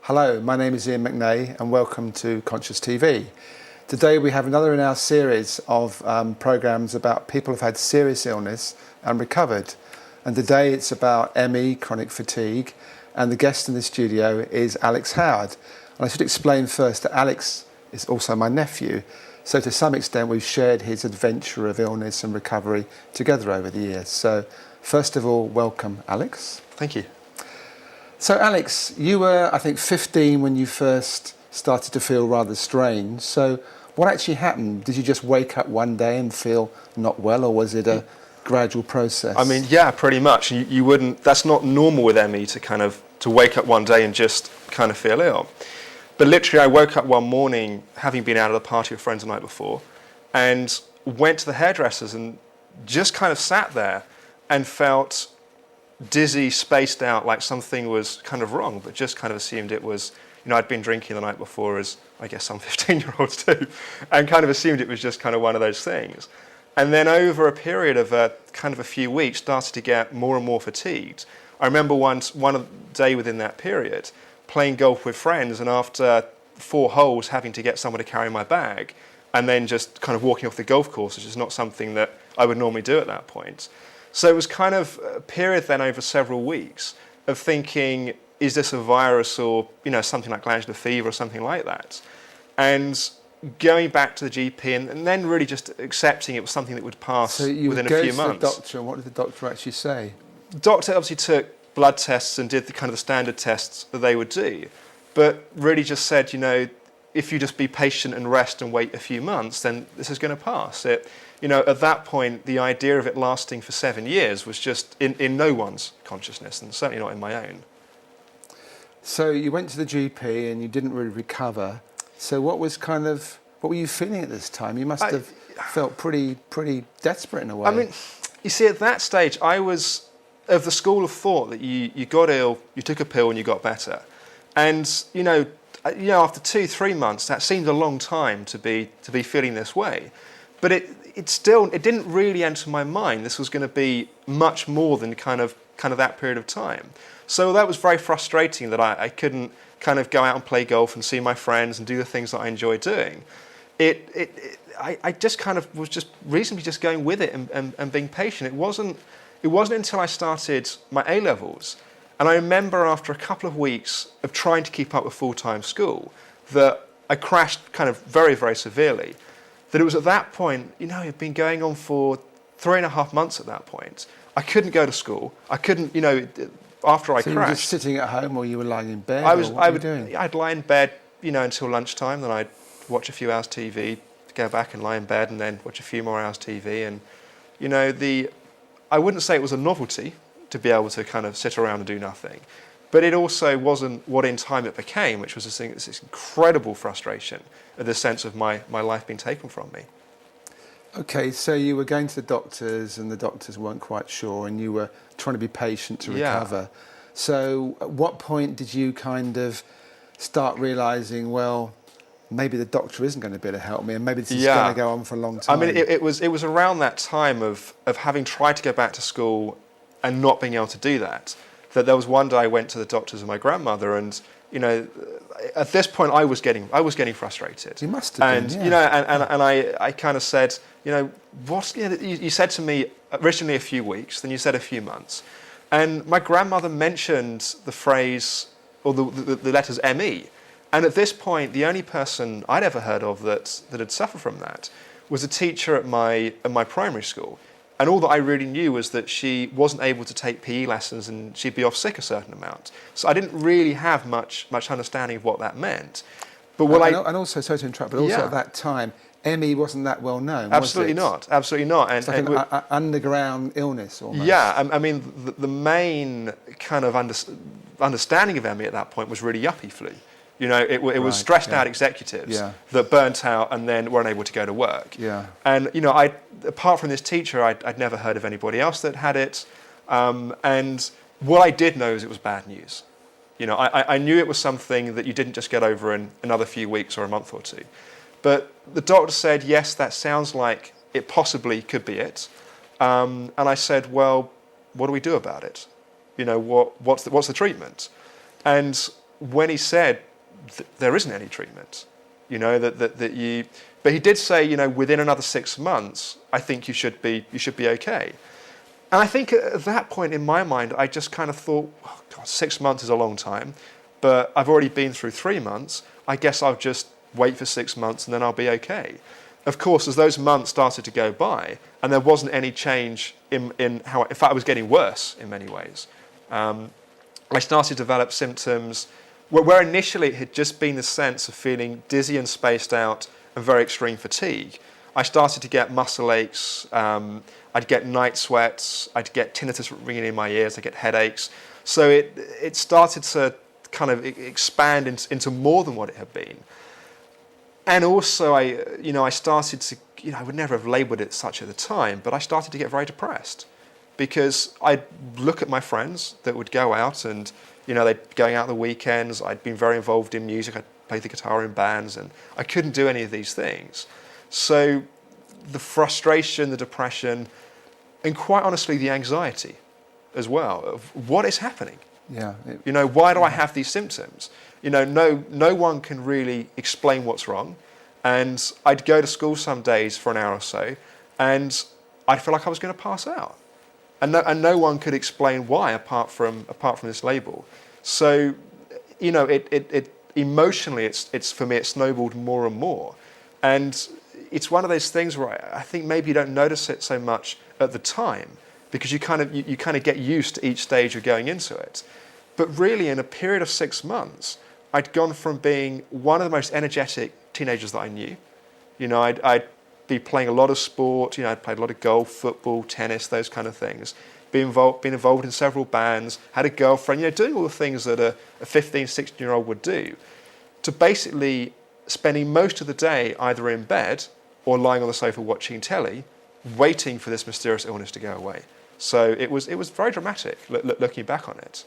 Hello, my name is Ian McNay and welcome to ConsciousTV. Today we have another in our series of programmes about people who've had serious illness and recovered. And today it's about ME, chronic fatigue, and the guest in the studio is Alex Howard. And I should explain first that Alex is also my nephew, so to some extent we've shared his adventure of illness and recovery together over the years. So first of all, welcome Alex. Thank you. So Alex, you were I think 15 when you first started to feel rather strange. So what actually happened? Did you just wake up one day and feel not well, or was it a gradual process? I mean, yeah, pretty much. You wouldn't, that's not normal with ME to wake up one day and just kind of feel ill. But literally I woke up one morning having been out at a party with friends the night before and went to the hairdressers and just kind of sat there and felt dizzy, spaced out, like something was kind of wrong, but just kind of assumed it was, I'd been drinking the night before, as I guess some 15-year-olds do, and kind of assumed it was just kind of one of those things. And then over a period of kind of a few weeks, started to get more and more fatigued. I remember one day within that period, playing golf with friends, and after 4 holes, having to get someone to carry my bag, and then just kind of walking off the golf course, which is not something that I would normally do at that point. So it was kind of a period then over several weeks of thinking, is this a virus or something like glandular fever or something like that? And going back to the GP and then really just accepting it was something that would pass within a few months. So you would go to the doctor, and what did the doctor actually say? The doctor obviously took blood tests and did the kind of the standard tests that they would do, but really just said, if you just be patient and rest and wait a few months, then this is going to pass. At that point, the idea of it lasting for 7 years was just in no one's consciousness, and certainly not in my own. So you went to the GP and you didn't really recover. So what were you feeling at this time? You must have felt pretty desperate in a way. I mean, you see, at that stage, I was of the school of thought that you got ill, you took a pill and you got better. And, after 2-3 months, that seemed a long time to be feeling this way. But it didn't really enter my mind this was going to be much more than kind of that period of time. So that was very frustrating that I couldn't kind of go out and play golf and see my friends and do the things that I enjoy doing. I just kind of was just reasonably just going with it and being patient. It wasn't until I started my A-levels, and I remember after a couple of weeks of trying to keep up with full-time school that I crashed kind of very, very severely. That it was at that point, it had been going on for 3.5 months at that point. I couldn't go to school. I couldn't, after I crashed. So you were just sitting at home, or you were lying in bed? What were you doing? I'd lie in bed, until lunchtime, then I'd watch a few hours TV, go back and lie in bed, and then watch a few more hours TV. And, I wouldn't say it was a novelty to be able to kind of sit around and do nothing. But it also wasn't what in time it became, which was this incredible frustration at the sense of my life being taken from me. Okay, so you were going to the doctors and the doctors weren't quite sure, and you were trying to be patient to recover. So at what point did you kind of start realising, well, maybe the doctor isn't going to be able to help me, and maybe this is going to go on for a long time? I mean, it was around that time of having tried to go back to school and not being able to do that there was one day I went to the doctors with my grandmother, and at this point I was getting frustrated. You must have been, and I kind of said, you said to me originally a few weeks, then you said a few months, and my grandmother mentioned the phrase or the letters ME, and at this point the only person I'd ever heard of that had suffered from that was a teacher at my primary school. And all that I really knew was that she wasn't able to take PE lessons and she'd be off sick a certain amount. So I didn't really have much understanding of what that meant. But and also, sorry to interrupt, but also at that time, ME wasn't that well known, absolutely was it? Not. Absolutely not. It's like an underground illness almost. Yeah, I mean, the main kind of understanding of ME at that point was really yuppie flu. It was stressed out executives that burnt out and then weren't able to go to work. Yeah. And, apart from this teacher, I'd never heard of anybody else that had it. And what I did know is it was bad news. I knew it was something that you didn't just get over in another few weeks or a month or two. But the doctor said, yes, that sounds like it possibly could be it. And I said, well, what do we do about it? What's the treatment? And when he said there isn't any treatment, you know, but he did say, you know, within another 6 months, I think you should be okay. And I think at that point in my mind, I just kind of thought, oh God, 6 months is a long time, but I've already been through 3 months. I guess I'll just wait for 6 months and then I'll be okay. Of course, as those months started to go by, and there wasn't any change in how, in fact, I was getting worse in many ways. I started to develop symptoms where initially it had just been the sense of feeling dizzy and spaced out and very extreme fatigue. I started to get muscle aches, I'd get night sweats, I'd get tinnitus ringing in my ears, I'd get headaches. So it started to kind of expand into more than what it had been. And also I started to, I would never have labelled it such at the time, but I started to get very depressed because I'd look at my friends that would go out and, they'd be going out the weekends. I'd been very involved in music. I'd played the guitar in bands and I couldn't do any of these things. So the frustration, the depression, and quite honestly, the anxiety as well of what is happening. Yeah. Why do I have these symptoms? No one can really explain what's wrong. And I'd go to school some days for an hour or so, and I'd feel like I was going to pass out. And no one could explain why apart from this label. So, it emotionally, it's for me, it snowballed more and more. And it's one of those things where I think maybe you don't notice it so much at the time because you kind of get used to each stage of going into it. But really, in a period of 6 months, I'd gone from being one of the most energetic teenagers that I knew. I'd be playing a lot of sport. I'd played a lot of golf, football, tennis, those kind of things. Been involved in several bands, had a girlfriend, doing all the things that a 15, 16-year-old would do, to basically spending most of the day either in bed or lying on the sofa watching telly, waiting for this mysterious illness to go away. So it was very dramatic looking back on it.